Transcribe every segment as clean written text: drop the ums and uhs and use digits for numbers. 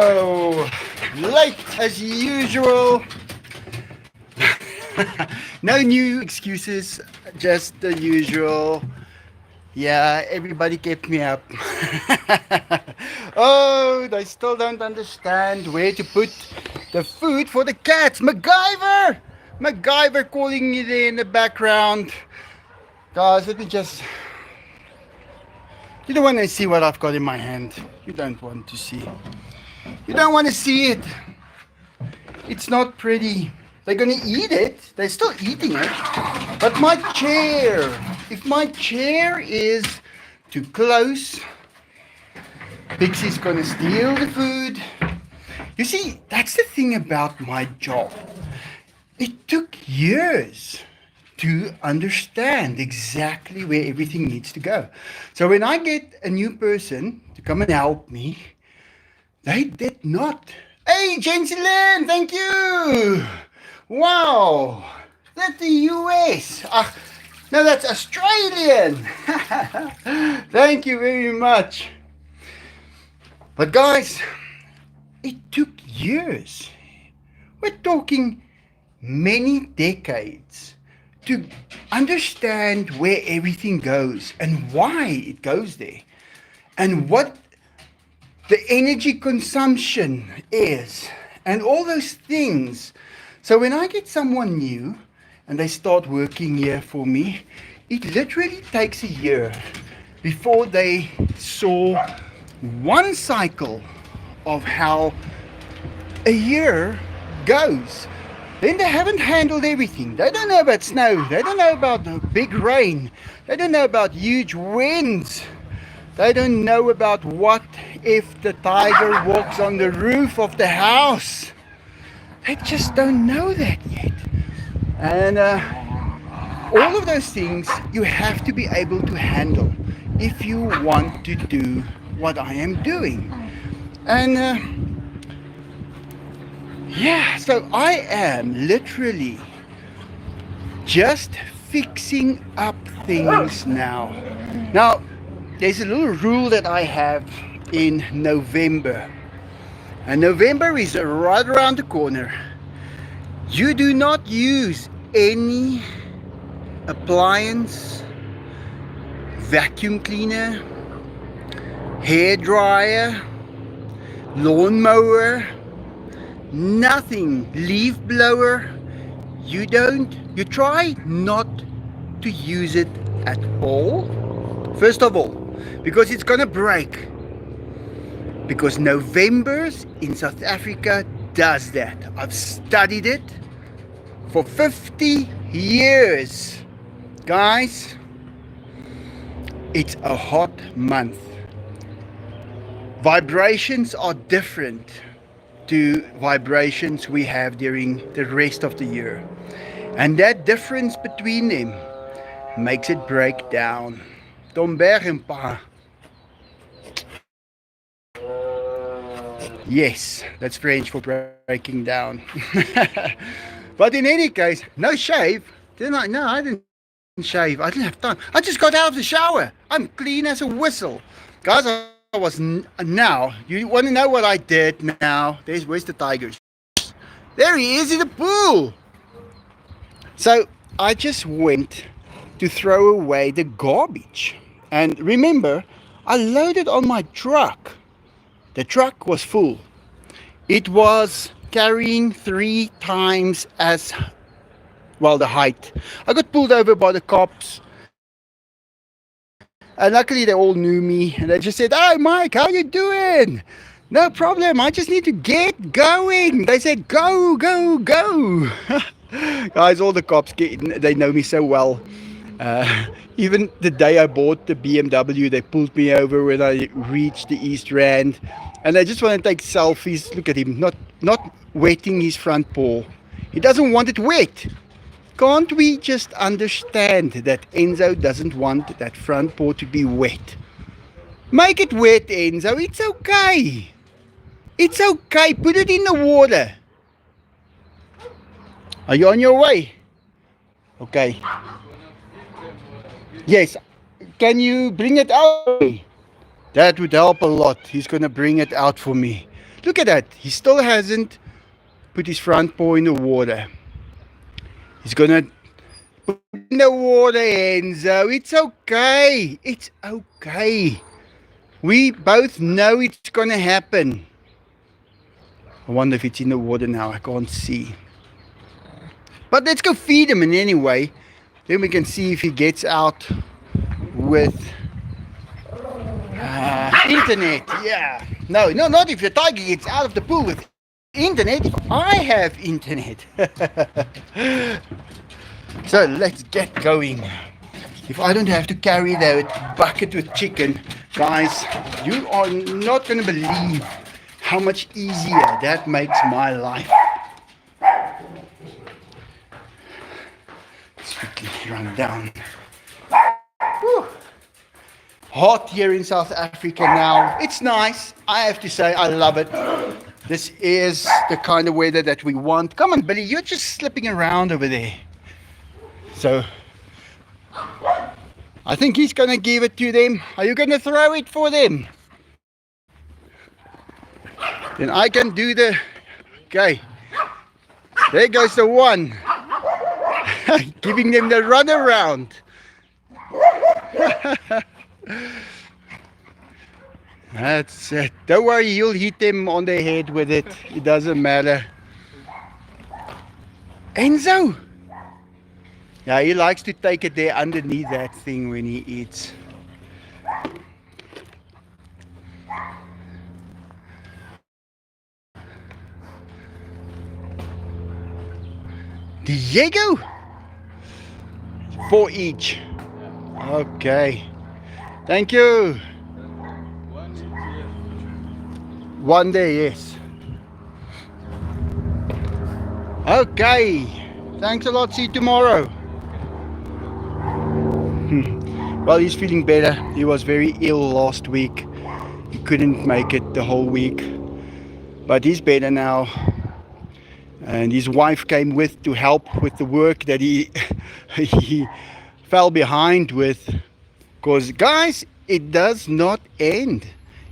So, late as usual. No new excuses, just the usual. Yeah, everybody kept me up. Oh, they still don't understand where to put the food for the cats. MacGyver! MacGyver calling me there in the background. Guys, let me just. You don't want to see what I've got in my hand. You don't want to see. You don't want to see it. It's not pretty. They're gonna eat it. They're still eating it. But my chair, if my chair is too close, Pixie's gonna steal the food. You see, that's the thing about my job. It took years to understand exactly where everything needs to go. So when I get a new person to come and help me, they did not. Hey, Jensen, thank you. Wow, that's the US. Ah, no, that's Australian. Thank you very much. But guys, it took years. We're talking many decades to understand where everything goes and why it goes there and what the energy consumption is and all those things. So when I get someone new and they start working here for me, it literally takes a year before they saw one cycle of how a year goes. Then they haven't handled everything. They don't know about snow. They don't know about the big rain. They don't know about huge winds. They don't know about what if the tiger walks on the roof of the house. They just don't know that yet. And all of those things you have to be able to handle if you want to do what I am doing. And yeah, so I am literally just fixing up things now. Now, there's a little rule that I have in November. And November is right around the corner. You do not use any appliance, vacuum cleaner, hair dryer, lawnmower, nothing, leaf blower. You try not to use it at all. First of all, because it's gonna break. Because November's in South Africa does that. I've studied it for 50 years. Guys, it's a hot month. Vibrations are different to vibrations we have during the rest of the year. And that difference between them makes it break down. Tomber en pa. Yes, that's French for breaking down. But in any case, no shave. Didn't I? No, I didn't shave. I didn't have time. I just got out of the shower. I'm clean as a whistle. Guys, I was now. You want to know what I did now? Where's the tiger? There he is in the pool. So I just went to throw away the garbage. And remember, I loaded on my truck. The truck was full. It was carrying 3 times as well the height. I got pulled over by the cops. And luckily they all knew me. And they just said, "Hey Mike, how you doing? No problem, I just need to get going." They said, "Go, go, go." Guys, all the cops, they know me so well. Even the day I bought the BMW, they pulled me over when I reached the East Rand, and they just want to take selfies. Look at him, not wetting his front paw. He doesn't want it wet. Can't we just understand that Enzo doesn't want that front paw to be wet? Make it wet, Enzo. It's okay. It's okay. Put it in the water. Are you on your way? Okay. Yes. Can you bring it out? That would help a lot. He's going to bring it out for me. Look at that. He still hasn't put his front paw in the water. He's gonna put in the water, Enzo. It's okay. It's okay. We both know it's gonna happen. I wonder if it's in the water now. I can't see. But let's go feed him in anyway. Then we can see if he gets out with internet. Yeah. No, not if the tiger gets out of the pool with internet. If I have internet. So let's get going. If I don't have to carry that bucket with chicken, guys, you are not going to believe how much easier that makes my life. Let's quickly run down. Whew. Hot here in South Africa now. It's nice. I have to say, I love it. This is the kind of weather that we want. Come on, Billy, you're just slipping around over there. So, I think he's going to give it to them. Are you going to throw it for them? Then I can do the... Okay. There goes the one. Giving them the run around. That's it. Don't worry, you'll hit them on the head with it. It doesn't matter. Enzo! Yeah, he likes to take it there underneath that thing when he eats. Diego! 4 each. Okay. Thank you. One day, yes. Okay. Thanks a lot. See you tomorrow. Well, he's feeling better. He was very ill last week. He couldn't make it the whole week. But he's better now. And his wife came with to help with the work that he fell behind with. Because, guys, it does not end.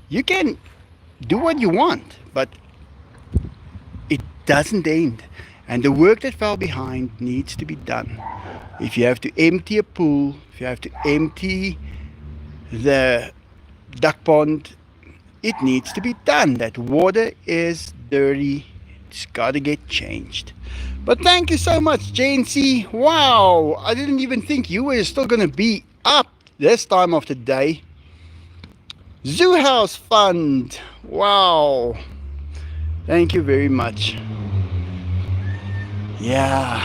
You can do what you want, but it doesn't end. And the work that fell behind needs to be done. If you have to empty a pool, if you have to empty the duck pond, it needs to be done. That water is dirty. It's got to get changed. But thank you so much, JNC. Wow, I didn't even think you were still going to be up this time of the day. Zoo House Fund. Wow. Thank you very much. Yeah.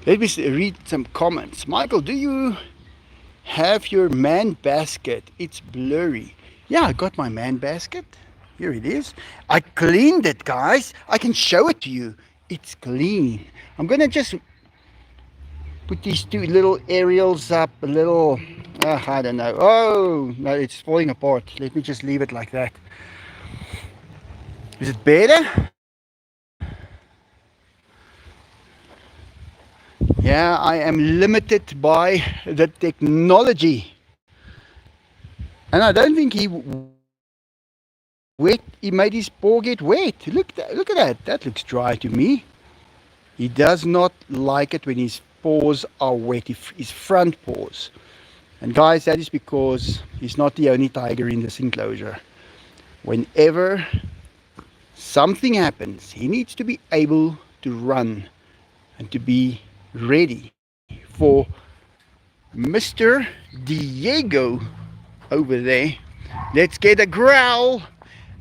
Let me read some comments. Michael, do you have your man basket? It's blurry. Yeah, I got my man basket. Here it is. I cleaned it, guys. I can show it to you. It's clean. I'm going to just put these two little aerials up a little. I don't know. Oh, no, it's falling apart. Let me just leave it like that. Is it better? Yeah, I am limited by the technology. And I don't think he made his paw get wet. Look at that. That looks dry to me. He does not like it when his paws are wet, his front paws. And guys, that is because he's not the only tiger in this enclosure. Whenever something happens, he needs to be able to run and to be ready for Mr. Diego over there. Let's get a growl.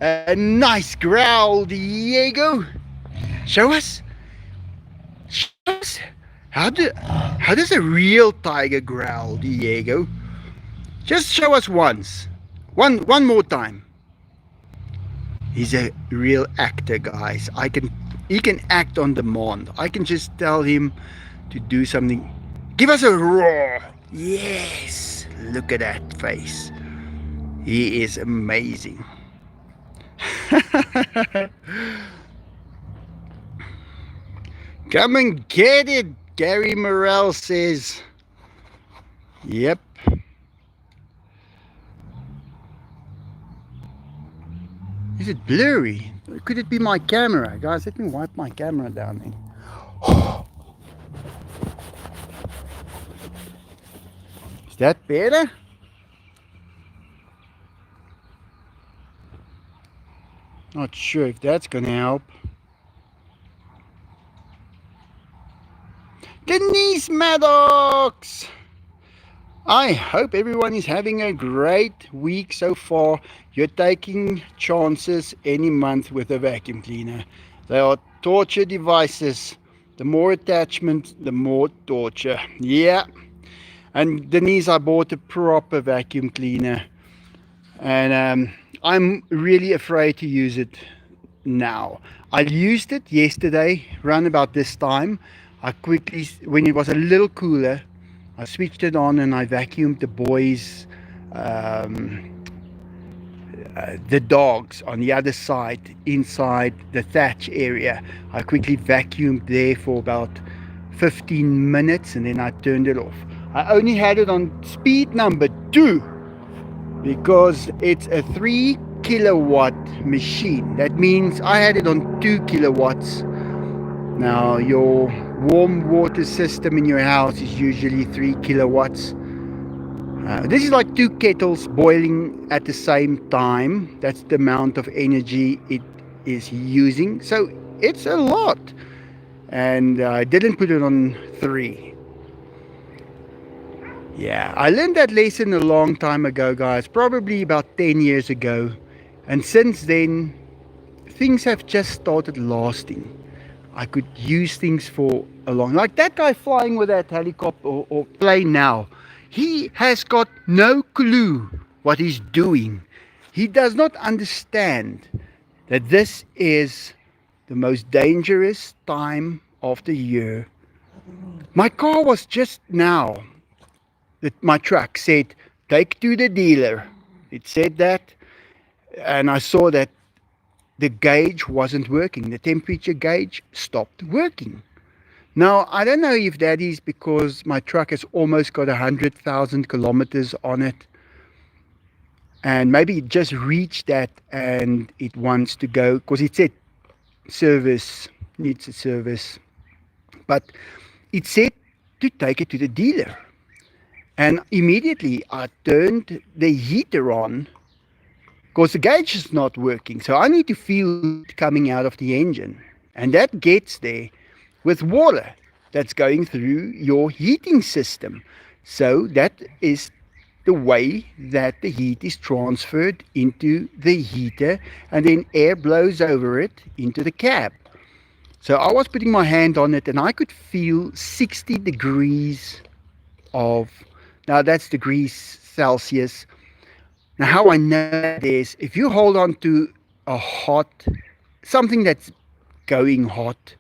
A nice growl, Diego. Show us. Show us. How does a real tiger growl, Diego? Just show us once. One more time. He's a real actor, guys. He can act on demand. I can just tell him to do something. Give us a roar. Yes. Look at that face. He is amazing. Come and get it, Gary Morrell says. Yep. Is it blurry? Could it be my camera? Guys, let me wipe my camera down then. Is that better? Not sure if that's gonna help. Denise Maddox! I hope everyone is having a great week so far. You're taking chances any month with a vacuum cleaner. They are torture devices. The more attachment, the more torture. Yeah. And Denise, I bought a proper vacuum cleaner. And I'm really afraid to use it now. I used it yesterday, around about this time. I quickly, when it was a little cooler, I switched it on and I vacuumed the boys, the dogs on the other side, inside the thatch area. I quickly vacuumed there for about 15 minutes and then I turned it off. I only had it on speed number 2 because it's a 3 kilowatt machine. That means I had it on 2 kilowatts. Now your warm water system in your house is usually 3 kilowatts. This is like 2 kettles boiling at the same time. That's the amount of energy it is using. So it's a lot. And I didn't put it on 3. Yeah, I learned that lesson a long time ago, guys. Probably about 10 years ago. And since then, things have just started lasting. I could use things for a long, like that guy flying with that helicopter or plane now. He has got no clue what he's doing. He does not understand that this is the most dangerous time of the year. My car was just now, my truck said, take to the dealer. It said that, and I saw that the gauge wasn't working. The temperature gauge stopped working. Now, I don't know if that is because my truck has almost got 100,000 kilometers on it. And maybe it just reached that and it wants to go, because it said service, needs a service. But it said to take it to the dealer. And immediately I turned the heater on, because the gauge is not working. So I need to feel it coming out of the engine. And that gets there with water that's going through your heating system. So that is the way that the heat is transferred into the heater, and then air blows over it into the cab. So I was putting my hand on it and I could feel 60 degrees of, now that's degrees Celsius. Now, how I know that is, if you hold on to a something that's going hot,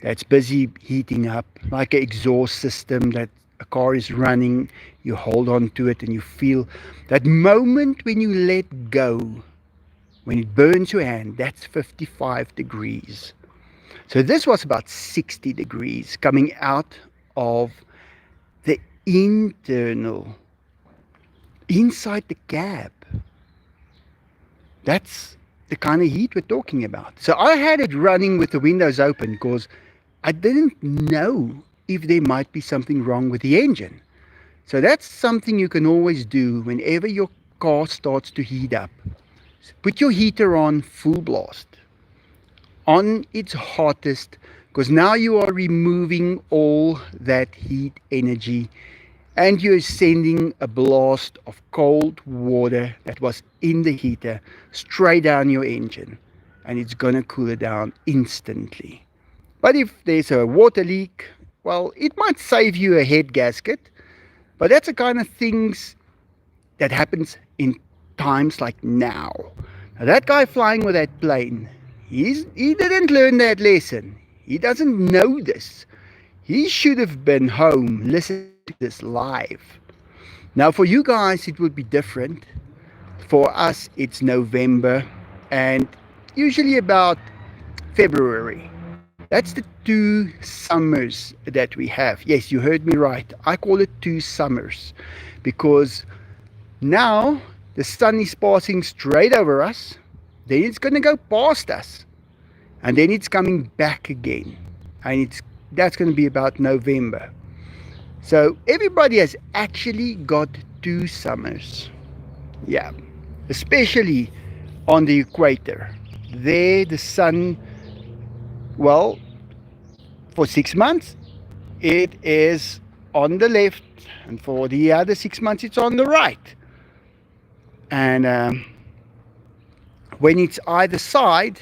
that's busy heating up, like an exhaust system that a car is running, you hold on to it and you feel that moment when you let go, when it burns your hand, that's 55 degrees. So this was about 60 degrees coming out of the internal, inside the cab. That's the kind of heat we're talking about. So I had it running with the windows open because I didn't know if there might be something wrong with the engine. So that's something you can always do whenever your car starts to heat up. Put your heater on full blast, on its hottest, because now you are removing all that heat energy and you're sending a blast of cold water that was in the heater straight down your engine, and it's gonna cool it down instantly. But if there's a water leak, well, it might save you a head gasket, but that's the kind of things that happens in times like now. Now that guy flying with that plane, he didn't learn that lesson. He doesn't know this. He should have been home listening to this live. Now for you guys it would be different. For us it's November and usually about February. That's the 2 summers that we have. Yes, you heard me right. I call it 2 summers because now the sun is passing straight over us. then it's going to go past us, and then it's coming back again, and that's going to be about November. So everybody has actually got 2 summers. Yeah, especially on the equator. There the sun, well, for 6 months it is on the left, and for the other 6 months it's on the right. And when it's either side,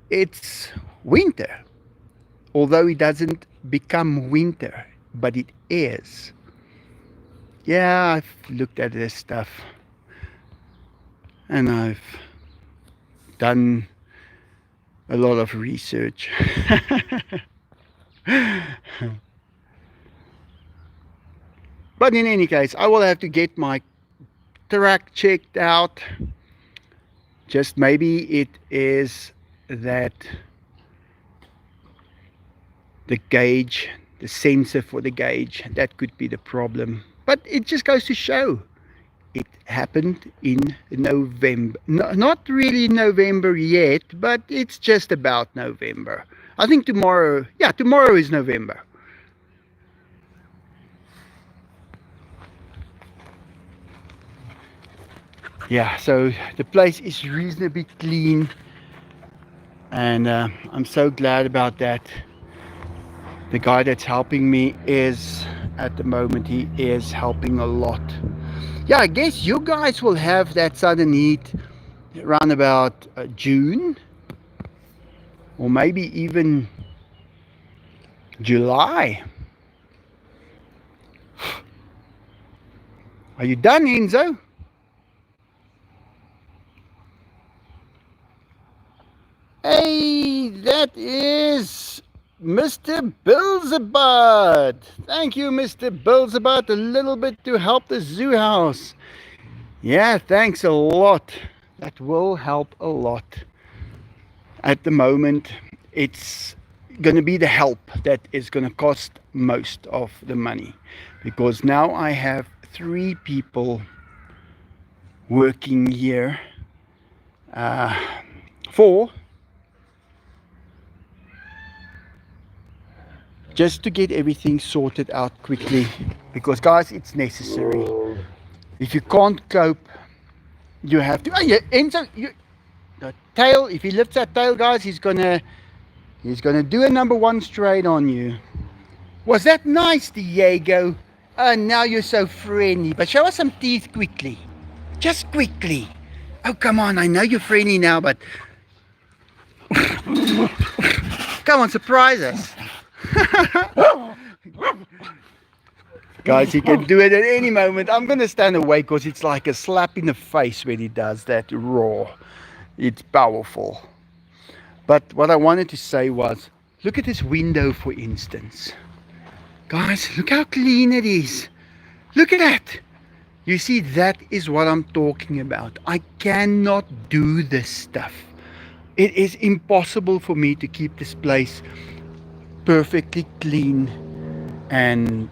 it's winter. Although it doesn't become winter, but it is. Yeah, I've looked at this stuff, and I've done a lot of research. But in any case, I will have to get my track checked out. Just maybe it is that the gauge, the sensor for the gauge, that could be the problem. But it just goes to show it happened in November. Not really November yet, but it's just about November. I think tomorrow, yeah, tomorrow is November. Yeah, so the place is reasonably clean, and I'm so glad about that. The guy that's helping me is, at the moment, he is helping a lot. Yeah, I guess you guys will have that southern heat around about June, or maybe even July. Are you done, Enzo? Hey, that is Mr. Beelzebub. Thank you, Mr. Beelzebub, a little bit to help the zoo house. Yeah, thanks a lot. That will help a lot. At the moment, it's going to be the help that is going to cost most of the money, because now I have 3 people working here. 4. Just to get everything sorted out quickly, because guys, it's necessary. If you can't cope, you have to. Oh yeah, Enzo, the tail. If he lifts that tail, guys, he's gonna do a number 1 straight on you. Was that nice, Diego? Now you're so friendly. But show us some teeth quickly, just quickly. Oh come on, I know you're friendly now, but come on, surprise us. Guys, he can do it at any moment. I'm going to stand away because it's like a slap in the face when he does that roar. It's powerful. But what I wanted to say was, look at this window, for instance. Guys, look how clean it is. Look at that. You see, that is what I'm talking about. I cannot do this stuff. It is impossible for me to keep this place perfectly clean and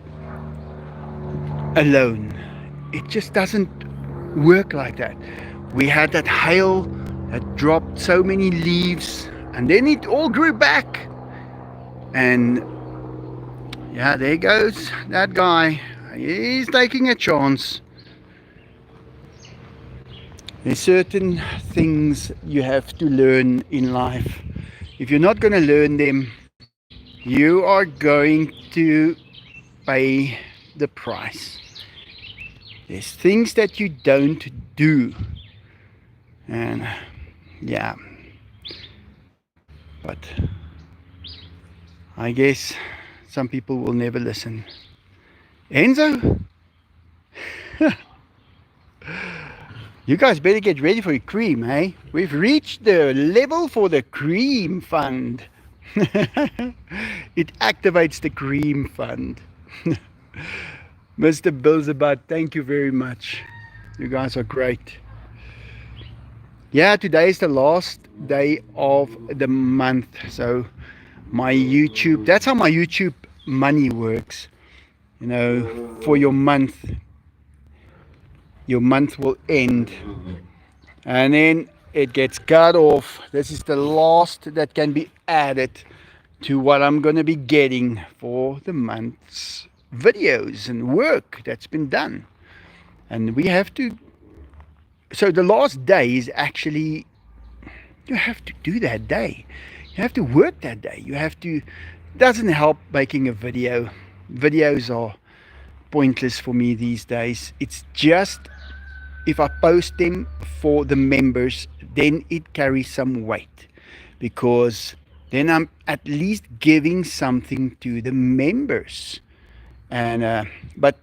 alone. It just doesn't work like that. We had that hail that dropped so many leaves, and then it all grew back. And yeah, there goes that guy. He's taking a chance. There's certain things you have to learn in life. If you're not going to learn them, you are going to pay the price. There's things that you don't do, and yeah, but I guess some people will never listen. Enzo, you guys better get ready for your cream, eh? We've reached the level for the cream fund. It activates the cream fund. Mr. Beelzebub, thank you very much. You guys are great. Yeah, today is the last day of the month. So my YouTube, that's how my YouTube money works. You know, for your month will end. And then it gets cut off. This is the last that can be added to what I'm going to be getting for the month's videos and work that's been done. And we have to, so the last day is actually, you have to do that day. You have to work that day. You have to, doesn't help making a video. Videos are pointless for me these days. It's just if I post them for the members, then it carries some weight, because then I'm at least giving something to the members. And but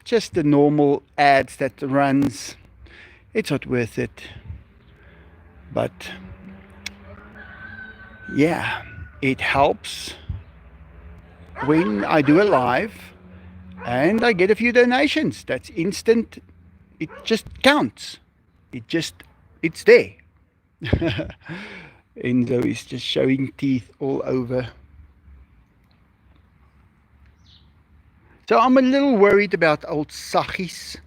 just the normal ads that runs, it's not worth it. But yeah, it helps when I do a live and I get a few donations. That's instant. It just counts. It's there. Enzo is just showing teeth all over. So I'm a little worried about old Saggies.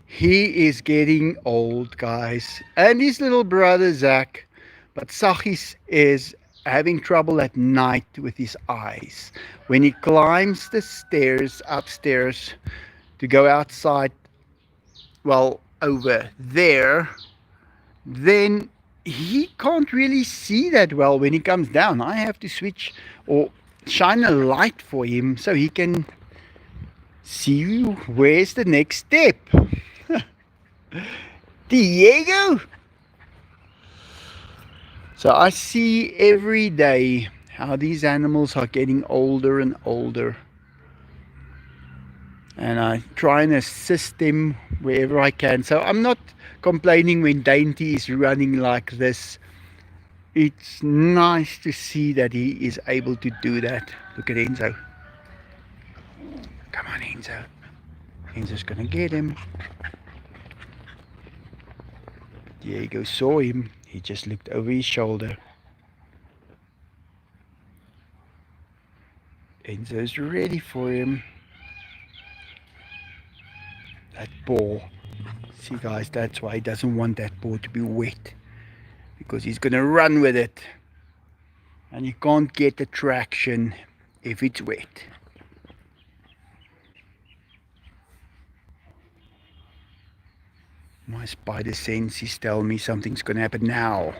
He is getting old, guys. And his little brother Zach. But Saggies is having trouble at night with his eyes. When he climbs the stairs upstairs to go outside, well, over there, then he can't really see that well when he comes down. I have to switch or shine a light for him so he can see where's the next step. Diego! So I see every day how these animals are getting older and older. And I try and assist them wherever I can. So I'm not complaining when Dainty is running like this. It's nice to see that he is able to do that. Look at Enzo. Come on, Enzo. Enzo's gonna get him. Diego saw him. He just looked over his shoulder. Enzo's ready for him. That ball. See, guys, that's why he doesn't want that ball to be wet, because he's gonna run with it, and you can't get the traction if it's wet. My spider senses tell me something's gonna happen now,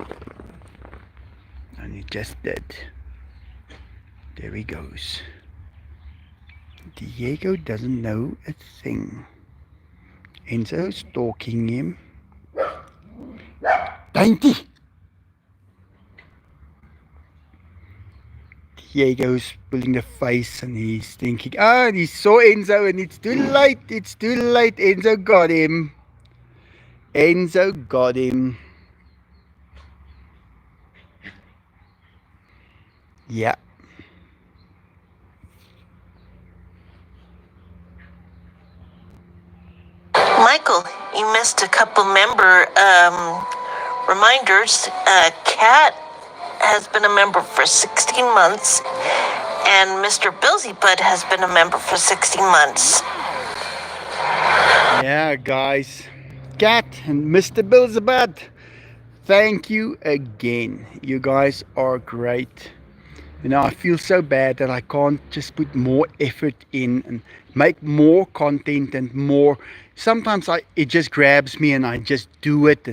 and it just did. There he goes. Diego doesn't know a thing. Enzo's stalking him. Dainty! Diego's pulling the face and he's thinking, ah, he saw Enzo and it's too late, it's too late. Enzo got him. Enzo got him. Yeah. Michael, you missed a couple member reminders. Kat has been a member for 16 months, and Mr. Billsy Bud has been a member for 16 months. Yeah, guys. Kat and Mr. Billsy, thank you again. You guys are great. You know, I feel so bad that I can't just put more effort in and make more content and more. Sometimes it just grabs me and I just do it.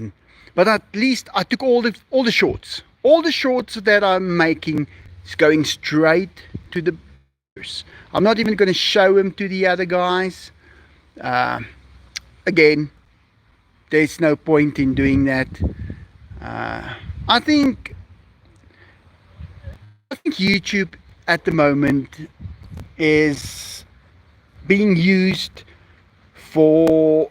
But at least I took all the shorts. All the shorts that I'm making is going straight to the viewers. I'm not even going to show them to the other guys. Again, there's no point in doing that. I think YouTube at the moment is being used for